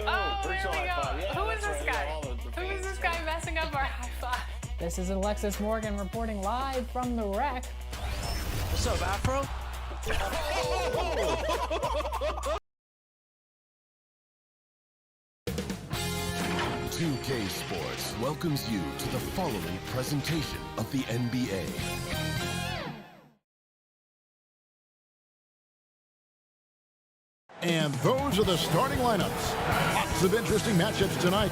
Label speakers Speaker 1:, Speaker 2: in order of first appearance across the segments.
Speaker 1: Oh, there we go.
Speaker 2: Yeah,
Speaker 1: Who is this guy? Who is this guy messing up our high five?
Speaker 2: This is Alexis Morgan reporting live from the wreck.
Speaker 3: What's up, Afro?
Speaker 4: 2K Sports welcomes you to the following presentation of the NBA.
Speaker 5: And those are the starting lineups. Lots of interesting matchups tonight.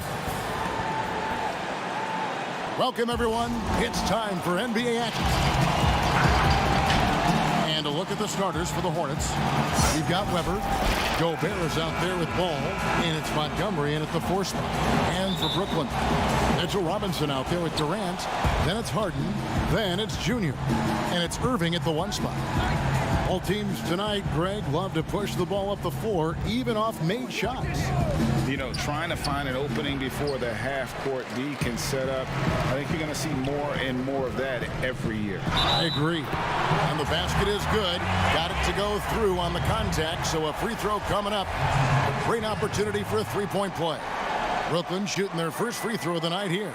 Speaker 5: Welcome, everyone. It's time for NBA action. And a look at the starters for the Hornets. We've got Weber. Gobert is out there with Ball. And it's Montgomery in at the 4 spot. And for Brooklyn, Mitchell Robinson out there with Durant. Then it's Harden. Then it's Junior. And it's Irving at the 1 spot. All teams tonight, Greg, love to push the ball up the floor, even off made shots.
Speaker 6: You know, trying to find an opening before the half-court D can set up. I think you're going to see more and more of that every year.
Speaker 5: I agree. And the basket is good. Got it to go through on the contact, so a free throw coming up. A great opportunity for a three-point play. Brooklyn shooting their first free throw of the night here.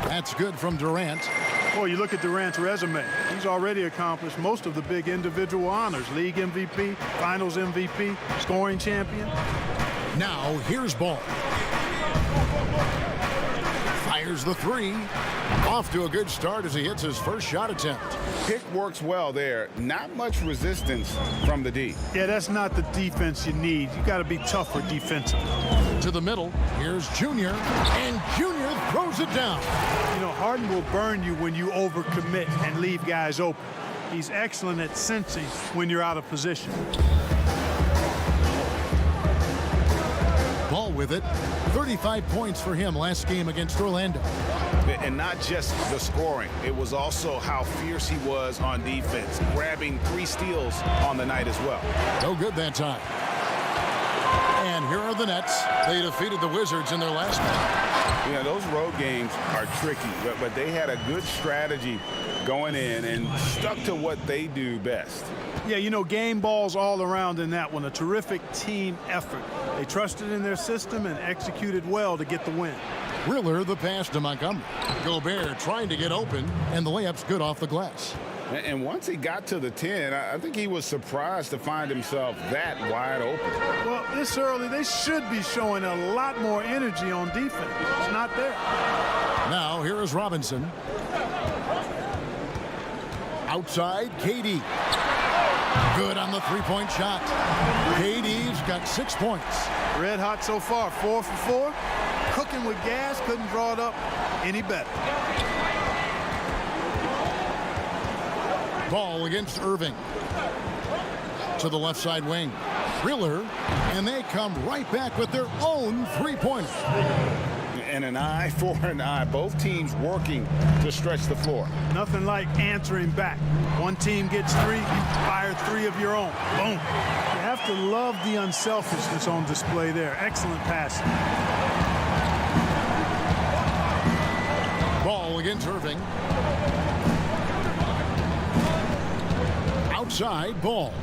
Speaker 5: That's good from Durant.
Speaker 7: Well, you look at Durant's resume. He's already accomplished most of the big individual honors. League MVP, Finals MVP, scoring champion.
Speaker 5: Now, here's Ball. Fires the 3. Off to a good start as he hits his first shot attempt.
Speaker 6: Pick works well there. Not much resistance from the D.
Speaker 7: Yeah, that's not the defense you need. You got to be tougher defensively.
Speaker 5: To the middle, here's Junior, and Junior throws it down.
Speaker 7: You know, Harden will burn you when you overcommit and leave guys open. He's excellent at sensing when you're out of position.
Speaker 5: Ball with it. 35 points for him last game against Orlando.
Speaker 6: And not just the scoring. It was also how fierce he was on defense, grabbing 3 steals on the night as well.
Speaker 5: No good that time. And here are the Nets. They defeated the Wizards in their last match.
Speaker 6: You know, those road games are tricky, but they had a good strategy going in and stuck to what they do best.
Speaker 7: Yeah, you know, game balls all around in that one. A terrific team effort. They trusted in their system and executed well to get the win.
Speaker 5: Riller the pass to Montgomery. Gobert trying to get open, and the layup's good off the glass.
Speaker 6: And once he got to the 10, I think he was surprised to find himself that wide open.
Speaker 7: Well, this early, they should be showing a lot more energy on defense. It's not there.
Speaker 5: Now, here is Robinson. Outside, KD. Good on the three-point shot. KD's got 6 points.
Speaker 7: Red hot so far, 4 for 4. Cooking with gas, couldn't draw it up any better.
Speaker 5: Ball against Irving. To the left side wing. Riller, and they come right back with their own three-pointer.
Speaker 6: And an eye for an eye. Both teams working to stretch the floor.
Speaker 7: Nothing like answering back. One team gets 3, you fire 3 of your own. Boom. You have to love the unselfishness on display there. Excellent passing.
Speaker 5: Ball against Irving. Outside, Ball.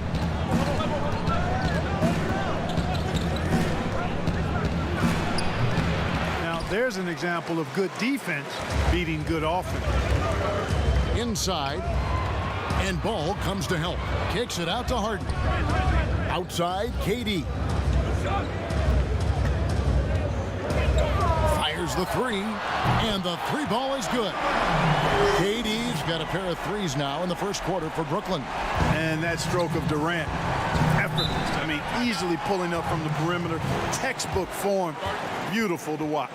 Speaker 7: Now, there's an example of good defense beating good offense.
Speaker 5: Inside, and Ball comes to help. Kicks it out to Harden. Outside, KD. Fires the 3, and the 3 ball is good. KD's got a pair of 3s now in the first quarter for Brooklyn.
Speaker 7: And that stroke of Durant, effortless. I mean, easily pulling up from the perimeter. Textbook form. Beautiful to watch.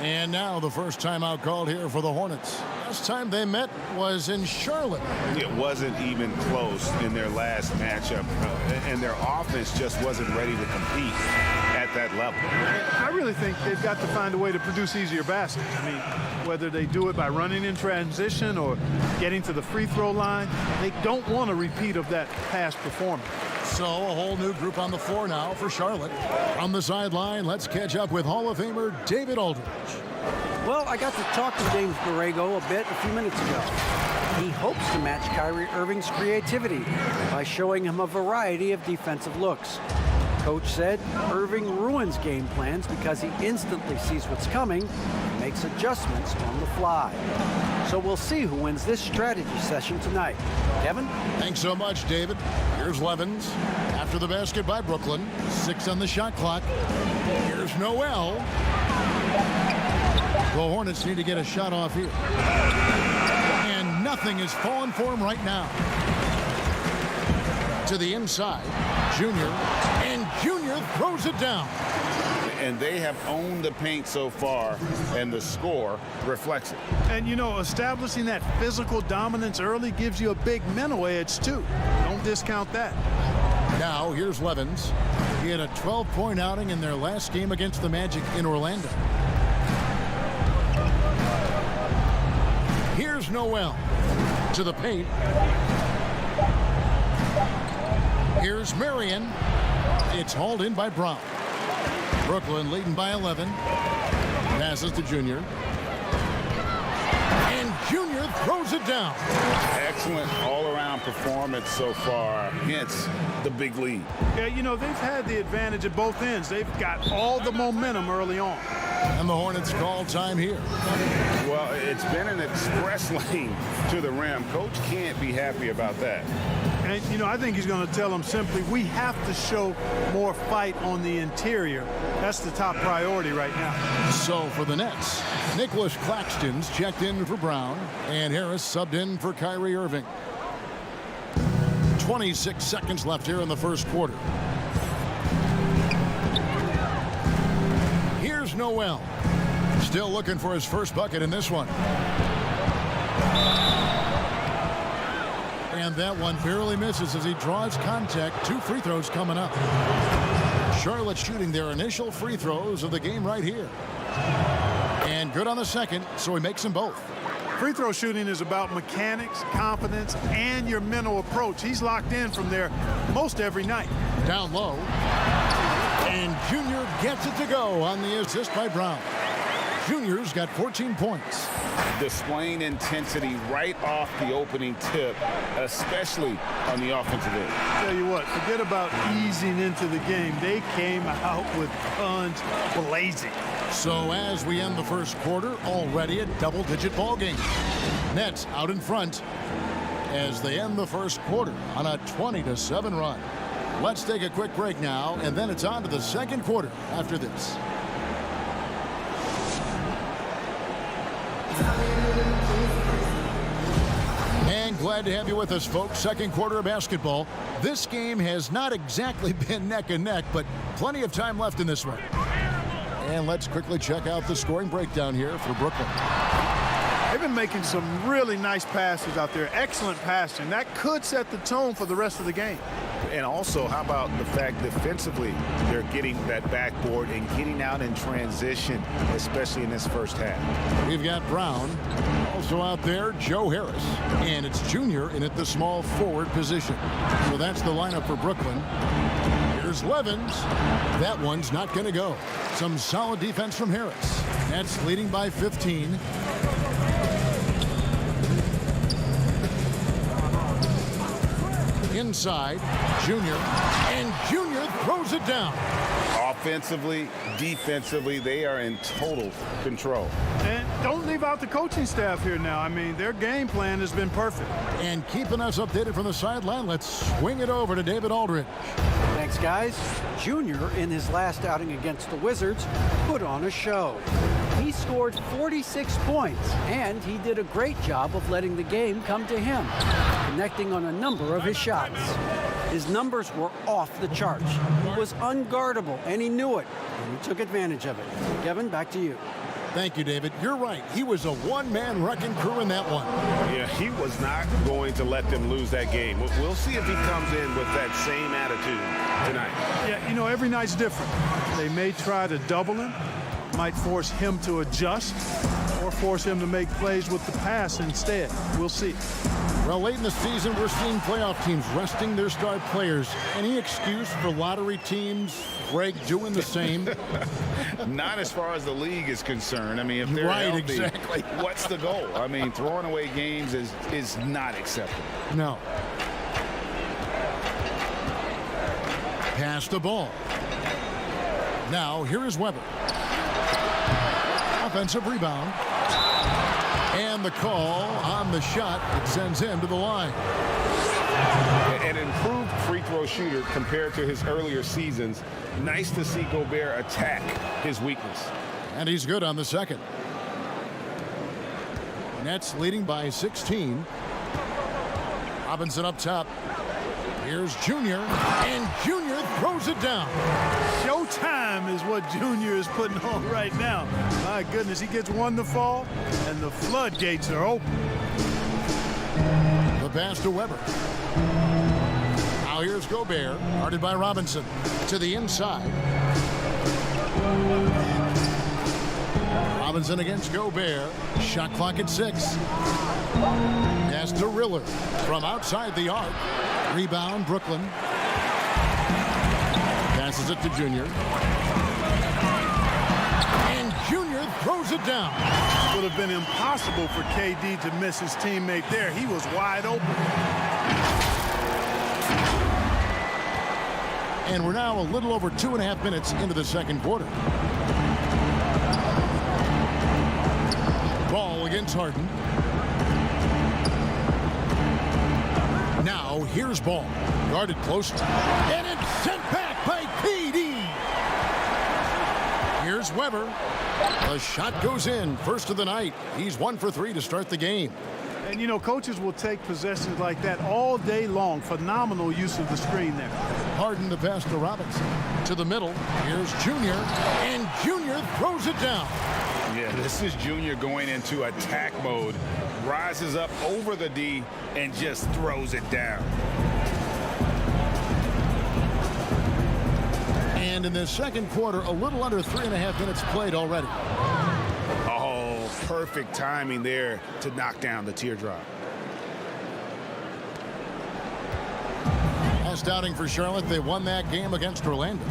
Speaker 5: And now the first timeout called here for the Hornets. Last time they met was in Charlotte.
Speaker 6: It wasn't even close in their last matchup, and their offense just wasn't ready to compete at that level.
Speaker 7: I really think they've got to find a way to produce easier baskets. I mean, whether they do it by running in transition or getting to the free throw line, they don't want a repeat of that past performance.
Speaker 5: So a whole new group on the floor now for Charlotte. On the sideline, let's catch up with Hall of Famer David Aldridge.
Speaker 3: Well, I got to talk to James Borrego a bit a few minutes ago.
Speaker 8: He hopes to match Kyrie Irving's creativity by showing him a variety of defensive looks. Coach said Irving ruins game plans because he instantly sees what's coming and makes adjustments on the fly. So we'll see who wins this strategy session tonight. Kevin?
Speaker 5: Thanks so much, David. Here's Levens. After the basket by Brooklyn. 6 on the shot clock. Here's Noel. The Hornets need to get a shot off here. And nothing is falling for him right now. To the inside. Junior. And Junior throws it down.
Speaker 6: And they have owned the paint so far, and the score reflects it.
Speaker 7: And, you know, establishing that physical dominance early gives you a big mental edge, too. Don't discount that.
Speaker 5: Now, here's Levens. He had a 12-point outing in their last game against the Magic in Orlando. Here's Noel to the paint. Here's Marion. It's hauled in by Brown. Brooklyn leading by 11. Passes to Junior. And Junior throws it down.
Speaker 6: Excellent all-around performance so far, hence the big lead.
Speaker 7: Yeah, you know, they've had the advantage at both ends. They've got all the momentum early on.
Speaker 5: And the Hornets call time here.
Speaker 6: Well, it's been an express lane to the rim. Coach can't be happy about that.
Speaker 7: And, you know, I think he's going to tell them simply, we have to show more fight on the interior. That's the top priority right now.
Speaker 5: So for the Nets, Nicholas Claxton's checked in for Brown, and Harris subbed in for Kyrie Irving. 26 seconds left here in the first quarter. Here's Noel. Still looking for his first bucket in this one. And that one barely misses as he draws contact. 2 free throws coming up. Charlotte shooting their initial free throws of the game right here. And good on the second, so he makes them both.
Speaker 7: Free throw shooting is about mechanics, confidence, and your mental approach. He's locked in from there most every night.
Speaker 5: Down low. And Junior gets it to go on the assist by Brown. Junior's got 14 points.
Speaker 6: Displaying intensity right off the opening tip, especially on the offensive end.
Speaker 7: Tell you what, forget about easing into the game. They came out with guns blazing.
Speaker 5: So as we end the first quarter, already a double-digit ball game. Nets out in front as they end the first quarter on a 20-7 run. Let's take a quick break now, and then it's on to the second quarter after this. And glad to have you with us, folks. Second quarter of basketball. This game has not exactly been neck and neck, but plenty of time left in this one. And let's quickly check out the scoring breakdown here for Brooklyn.
Speaker 7: They've been making some really nice passes out there. Excellent passing. That could set the tone for the rest of the game.
Speaker 6: And also, how about the fact defensively they're getting that backboard and getting out in transition, especially in this first half.
Speaker 5: We've got Brown. Also out there, Joe Harris. And it's Junior in at the small forward position. So that's the lineup for Brooklyn. Here's Levens. That one's not going to go. Some solid defense from Harris. That's leading by 15. Inside, Junior, and Junior throws it down.
Speaker 6: Offensively, defensively, they are in total control.
Speaker 7: And don't leave out the coaching staff here now. I mean, their game plan has been perfect.
Speaker 5: And keeping us updated from the sideline, let's swing it over to David Aldridge.
Speaker 8: Thanks, guys. Junior, in his last outing against the Wizards, put on a show. He scored 46 points, and he did a great job of letting the game come to him, connecting on a number of his shots. His numbers were off the charts. He was unguardable, and he knew it, and he took advantage of it. Kevin, back to you.
Speaker 5: Thank you, David. You're right. He was a one-man wrecking crew in that one.
Speaker 6: Yeah, he was not going to let them lose that game. We'll see if he comes in with that same attitude tonight.
Speaker 7: Yeah, you know, every night's different. They may try to double him, might force him to adjust, or force him to make plays with the pass instead. We'll see.
Speaker 5: Well, late in the season, we're seeing playoff teams resting their star players. Any excuse for lottery teams, Greg, doing the same?
Speaker 6: Not as far as the league is concerned. I mean, if they're
Speaker 5: Right,
Speaker 6: healthy,
Speaker 5: exactly.
Speaker 6: what's the goal? I mean, throwing away games is not acceptable.
Speaker 5: No. Pass the ball. Now, here is Weber. Offensive rebound. And the call on the shot. It sends him to the line.
Speaker 6: An improved free throw shooter compared to his earlier seasons. Nice to see Gobert attack his weakness.
Speaker 5: And he's good on the second. Nets leading by 16. Robinson up top. Here's Junior, and Junior throws it down.
Speaker 7: Showtime is what Junior is putting on right now. My goodness, he gets one to fall, and the floodgates are open.
Speaker 5: The pass to Weber. Now here's Gobert, guarded by Robinson. To the inside. Robinson against Gobert. Shot clock at 6. Pass to Riller from outside the arc. Rebound, Brooklyn. Passes it to Junior. And Junior throws it down.
Speaker 7: It would have been impossible for KD to miss his teammate there. He was wide open.
Speaker 5: And we're now a little over 2.5 minutes into the second quarter. Ball against Harden. Now here's Ball. Guarded closely. And it's sent back by KD. Here's Weber. The shot goes in. First of the night. He's 1 for 3 to start the game.
Speaker 7: And, you know, coaches will take possessions like that all day long. Phenomenal use of the screen there.
Speaker 5: Harden to pass to Robinson. To the middle. Here's Junior. And Junior throws it down.
Speaker 6: Yeah, this is Junior going into attack mode. Rises up over the D and just throws it down.
Speaker 5: And in the second quarter, a little under 3.5 minutes played already.
Speaker 6: Oh, perfect timing there to knock down the teardrop.
Speaker 5: Last outing for Charlotte, they won that game against Orlando.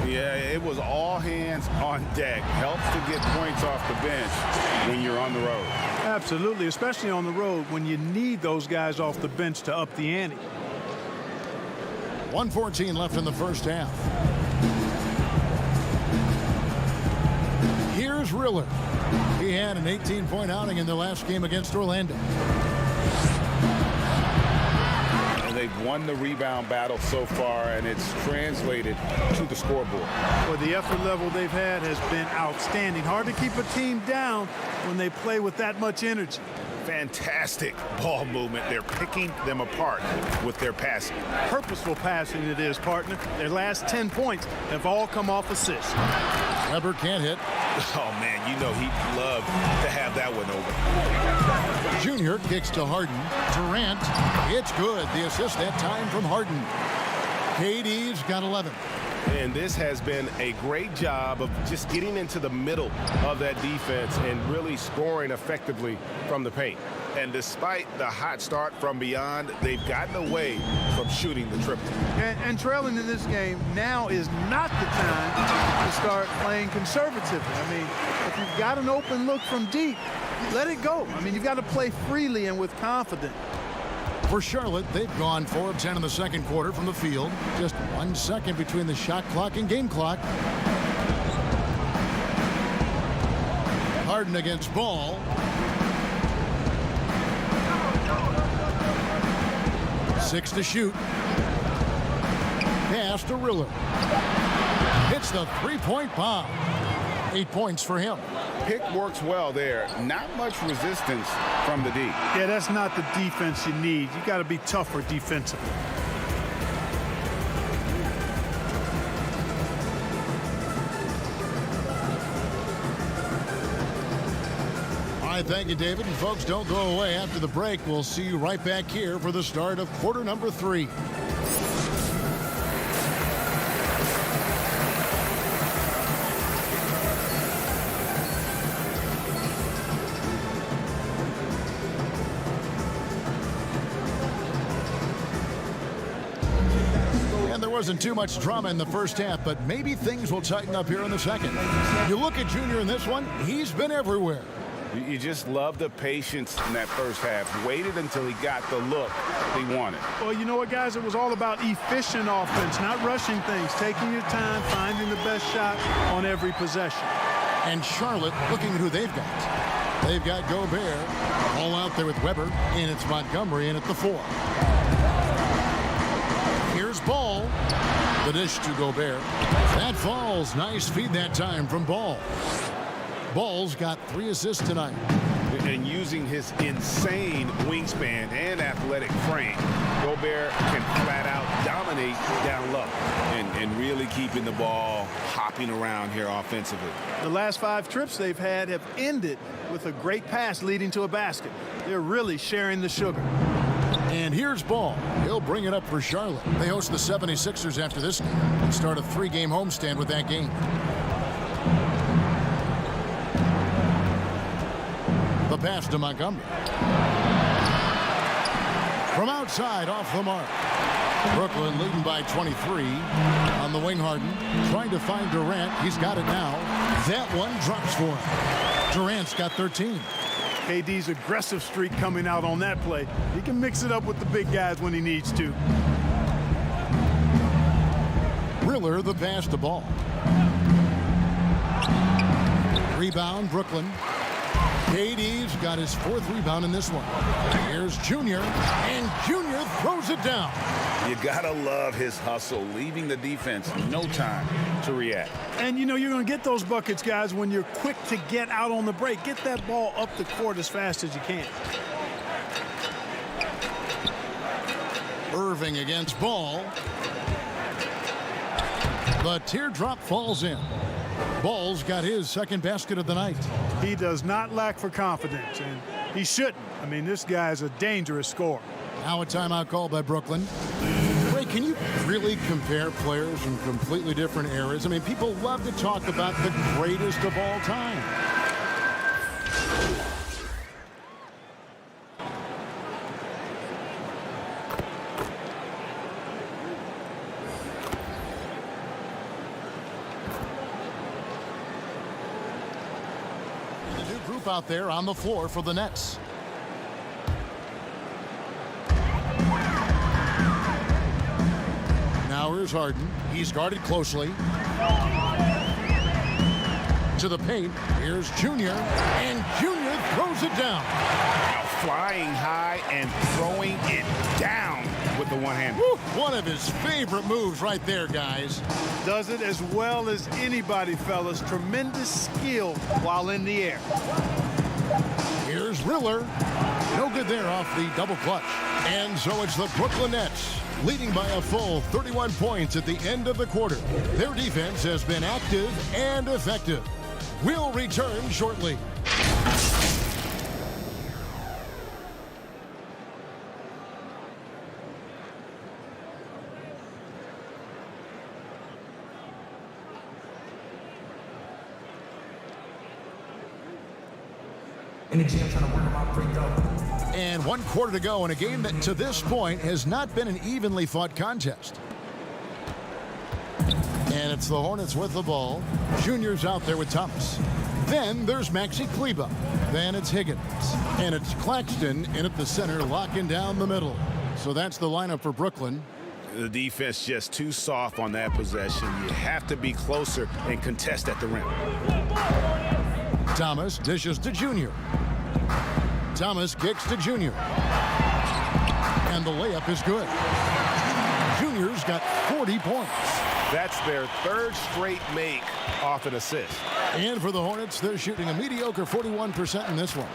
Speaker 6: Yeah, it was all hands on deck. Helps to get points off the bench when you're on the road.
Speaker 7: Absolutely, especially on the road when you need those guys off the bench to up the ante.
Speaker 5: 1:14 left in the first half. Here's Riller. He had an 18-point outing in the last game against Orlando.
Speaker 6: They've won the rebound battle so far, and it's translated to the scoreboard.
Speaker 7: Well, the effort level they've had has been outstanding. Hard to keep a team down when they play with that much energy.
Speaker 6: Fantastic ball movement. They're picking them apart with their passing.
Speaker 7: Purposeful passing it is, partner. Their last 10 points have all come off assists.
Speaker 5: Weber can't hit.
Speaker 6: Oh, man, you know he'd love to have that one over.
Speaker 5: Junior kicks to Harden. Durant. It's good. The assist that time from Harden. KD's got 11.
Speaker 9: And this has been a great job of just getting into the middle of that defense and really scoring effectively from the paint.
Speaker 6: And despite the hot start from beyond, they've gotten away from shooting the triple.
Speaker 7: And trailing in this game, now is not the time to start playing conservatively. I mean, if you've got an open look from deep, let it go. I mean, you've got to play freely and with confidence.
Speaker 5: For Charlotte, they've gone 4 of 10 in the second quarter from the field. Just 1 second between the shot clock and game clock. Harden against Ball. Six to shoot. Pass to Riller. Hits the three-point bomb. 8 points for him.
Speaker 6: Pick works well there. Not much resistance from the D.
Speaker 7: Yeah, that's not the defense you need. You got to be tougher defensively.
Speaker 5: All right, thank you, David. And folks, don't go away. After the break, we'll see you right back here for the start of quarter number 3. wasn't too much drama in the first half, but maybe things will tighten up here in the second. You look at Junior in this one, he's been everywhere.
Speaker 6: You just love the patience in that first half. Waited until he got the look he wanted.
Speaker 7: Well, you know what, guys? It was all about efficient offense, not rushing things, taking your time, finding the best shot on every possession.
Speaker 5: And Charlotte looking at who they've got. They've got Gobert all out there with Weber, and it's Montgomery in at the 4. Here's Ball. The dish to Gobert. That falls. Nice feed that time from Ball. Ball's got 3 assists tonight.
Speaker 6: And using his insane wingspan and athletic frame, Gobert can flat out dominate down low and really keeping the ball hopping around here offensively.
Speaker 7: The last 5 trips they've had have ended with a great pass leading to a basket. They're really sharing the sugar.
Speaker 5: And here's Ball. He'll bring it up for Charlotte. They host the 76ers after this game and start a 3-game homestand with that game. The pass to Montgomery. From outside, off the mark. Brooklyn leading by 23. On the wing, Harden trying to find Durant. He's got it now. That one drops for him. Durant's got 13.
Speaker 7: KD's aggressive streak coming out on that play. He can mix it up with the big guys when he needs to.
Speaker 5: Riller the pass to Ball. Rebound, Brooklyn. KD's got his 4th rebound in this one. Here's Junior, and Junior throws it down.
Speaker 6: You gotta love his hustle, leaving the defense no time to react.
Speaker 7: And you know you're going to get those buckets, guys, when you're quick to get out on the break. Get that ball up the court as fast as you can.
Speaker 5: Irving against Ball. The teardrop falls in. Ball's got his 2nd basket of the night.
Speaker 7: He does not lack for confidence, and he shouldn't. I mean, this guy's a dangerous scorer.
Speaker 5: Now a timeout called by Brooklyn. Ray, can you really compare players from completely different eras? I mean, people love to talk about the greatest of all time. The new group out there on the floor for the Nets. Now here's Harden. He's guarded closely. To the paint. Here's Junior. And Junior throws it down.
Speaker 6: Now flying high and throwing it down with the one hand.
Speaker 5: Woo, one of his favorite moves right there, guys.
Speaker 7: Does it as well as anybody, fellas. Tremendous skill while in the air.
Speaker 5: Here's Riller. No good there off the double clutch. And so it's the Brooklyn Nets leading by a full 31 points at the end of the quarter. Their defense has been active and effective. We'll return shortly.
Speaker 10: In the gym trying to work my free throw.
Speaker 5: And 1 quarter to go in a game that to this point has not been an evenly fought contest. And it's the Hornets with the ball. Junior's out there with Thomas. Then there's Maxi Kleber. Then it's Higgins. And it's Claxton in at the center, locking down the middle. So that's the lineup for Brooklyn.
Speaker 6: The defense just too soft on that possession. You have to be closer and contest at the rim.
Speaker 5: Thomas dishes to Junior. Thomas kicks to Junior. And the layup is good. Junior's got 40 points.
Speaker 9: That's their 3rd straight make off an assist.
Speaker 5: And for the Hornets, they're shooting a mediocre 41% in this one.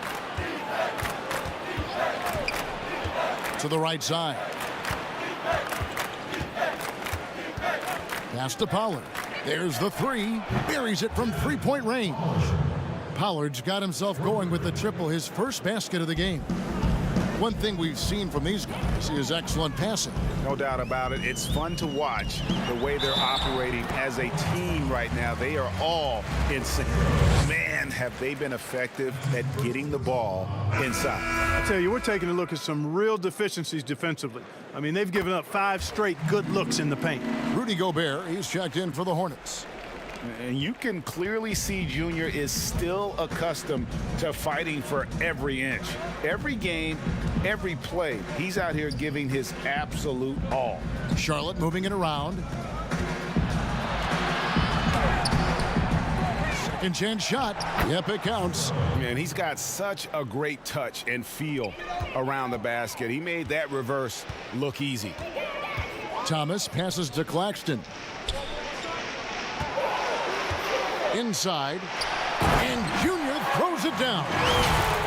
Speaker 5: To the right side. Pass to Pollard. There's the 3. Buries it from 3-point range. Pollard's got himself going with the triple, his first basket of the game. One thing we've seen from these guys is excellent passing.
Speaker 6: No doubt about it. It's fun to watch the way they're operating as a team right now. They are all in sync. Man, have they been effective at getting the ball inside.
Speaker 7: I tell you, we're taking a look at some real deficiencies defensively. I mean, they've given up 5 straight good looks in the paint.
Speaker 5: Rudy Gobert, he's checked in for the Hornets.
Speaker 6: And you can clearly see Junior is still accustomed to fighting for every inch. Every game, every play, he's out here giving his absolute all.
Speaker 5: Charlotte moving it around. Second chance shot. Yep, it counts.
Speaker 6: Man, he's got such a great touch and feel around the basket. He made that reverse look easy.
Speaker 5: Thomas passes to Claxton. Inside, and Junior throws it down.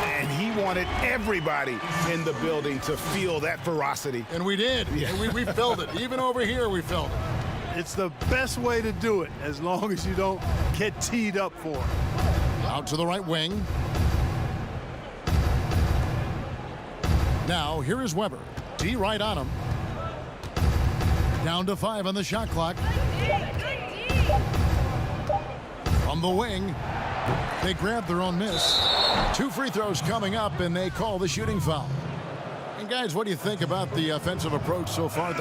Speaker 6: And he wanted everybody in the building to feel that ferocity.
Speaker 5: And we did. Yeah. We felt it. Even over here, we felt it.
Speaker 7: It's the best way to do it, as long as you don't get teed up for it.
Speaker 5: Out to the right wing. Now, here is Weber. D right on him. Down to 5 on the shot clock. From the wing, they grab their own miss. 2 free throws coming up, and they call the shooting foul. And guys, what do you think about the offensive approach so far?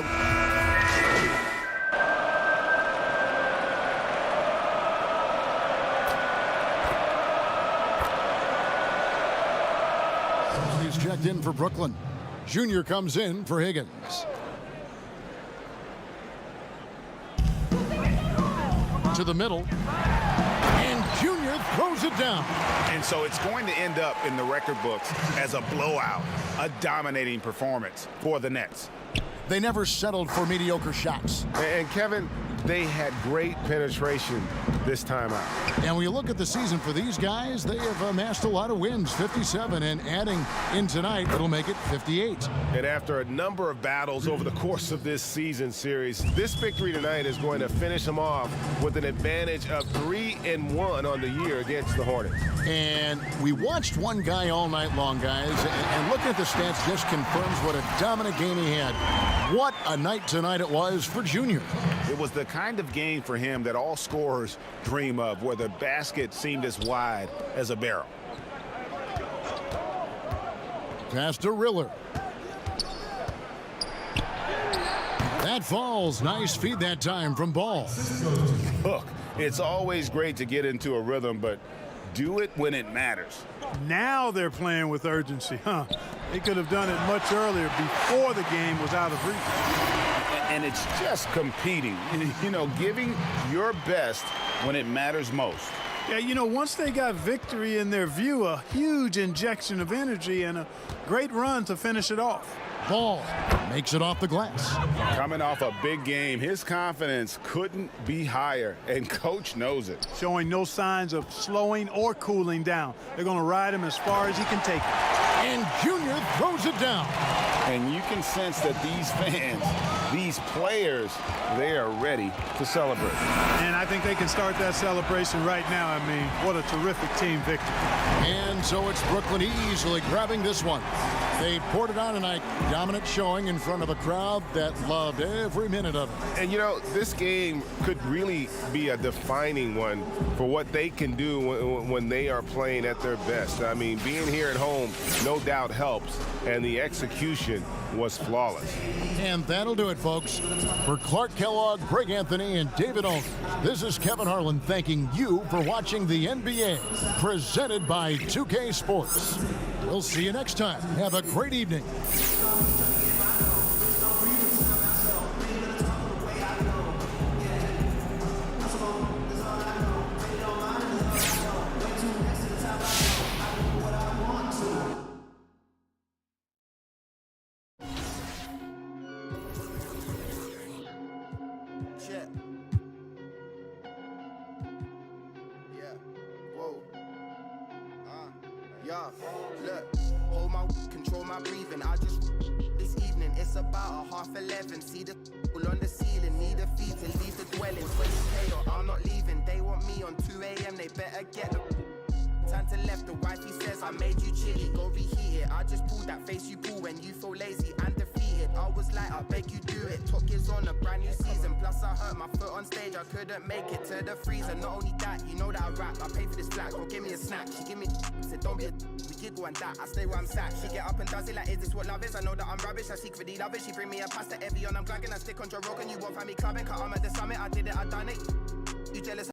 Speaker 5: He's checked in for Brooklyn. Junior comes in for Higgins. To the middle. Junior throws it down.
Speaker 6: And so it's going to end up in the record books as a blowout, a dominating performance for the Nets.
Speaker 5: They never settled for mediocre shots.
Speaker 9: And Kevin, they had great penetration this time out.
Speaker 5: And when you look at the season for these guys, they have amassed a lot of wins, 57, and adding in tonight, it'll make it 58.
Speaker 9: And after a number of battles over the course of this season series, this victory tonight is going to finish them off with an advantage of 3-1 on the year against the Hornets.
Speaker 5: And we watched one guy all night long, guys, and looking at the stats just confirms what a dominant game he had. What a night tonight it was for Junior.
Speaker 6: It was the kind of game for him that all scorers dream of, where the basket seemed as wide as a barrel.
Speaker 5: Pass to Riller. That falls. Nice feed that time from Ball.
Speaker 6: Look, it's always great to get into a rhythm, but do it when it matters.
Speaker 7: Now they're playing with urgency, huh? They could have done it much earlier, before the game was out of reach.
Speaker 6: And it's just competing, you know, giving your best when it matters most.
Speaker 7: Yeah, you know, once they got victory in their view, a huge injection of energy and a great run to finish it off.
Speaker 5: Ball makes it off the glass.
Speaker 6: Coming off a big game, his confidence couldn't be higher, and coach knows it.
Speaker 7: Showing no signs of slowing or cooling down. They're going to ride him as far as he can take it.
Speaker 5: And Junior throws it down.
Speaker 6: And you can sense that these fans, these players, they are ready to celebrate.
Speaker 7: And I think they can start that celebration right now. I mean, what a terrific team victory.
Speaker 5: And so it's Brooklyn easily grabbing this one. They poured it on tonight. Dominant showing in front of a crowd that loved every minute of it.
Speaker 9: And, you know, this game could really be a defining one for what they can do when they are playing at their best. I mean, being here at home no doubt helps, and the execution was flawless.
Speaker 5: And that'll do it, folks. For Clark Kellogg, Greg Anthony, and David Owen, this is Kevin Harlan thanking you for watching the NBA, presented by 2K Sports. We'll see you next time. Have a great evening.
Speaker 11: Look, hold my, control my breathing. I just this evening, it's about 11:30. See the people on the ceiling, need a fee to leave the dwelling. 20K or I'm not leaving. They want me on 2 a.m. They better get the time to left. The wifey says I made you chilly, go reheat it. it. I just pulled that face you pull when you feel lazy and defeated. I was like, I beg you do it. Top Gear's on a brand new season. Plus I hurt my foot on stage, I couldn't make it to the freezer. Not only that, you know that I rap. I pay for this flat, girl, give me a snack. She give me said don't be a we giggle and that. I stay where I'm sat. She get up and does it like, is this what love is? I know that I'm rubbish, I secretly love it. She bring me a pasta Evian, I'm glagging. I stick on Joe Rogan, you won't find me clubbing. Cause I'm at the summit, I did it, I done it. You jealous?